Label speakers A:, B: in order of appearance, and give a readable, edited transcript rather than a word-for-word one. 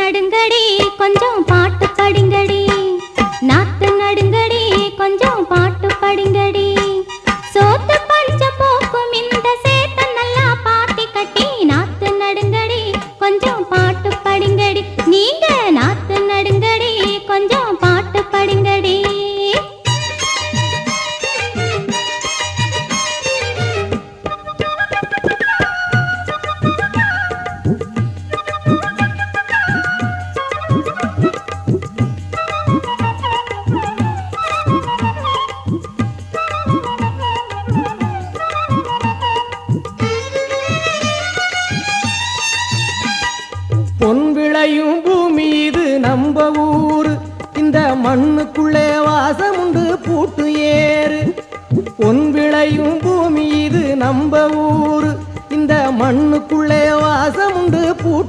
A: நடுங்கடி கொஞ்சம் பாட்டு படிங்கடி, நாத்து நடுங்கடி கொஞ்சம் பாட்டு படிங்கடி. சோத்து பஞ்ச போக்கும் இந்த சேத்த நல்லா பாத்தி கட்டி, நாத்து நடுங்கடி கொஞ்சம் பாட்டு படிங்கடி. நீங்க நாத்து நடுங்கடி கொஞ்சம் பாட்டு படிங்கடி.
B: பொன் விளையும் பூமி இது நம்ப ஊரு, இந்த மண்ணுக்குள்ளே வாசம் உண்டு பூட்டு ஏறு. பொன் விளையும் பூமி இது நம்ப ஊரு, இந்த மண்ணுக்குள்ளே வாசம் உண்டு பூட்டு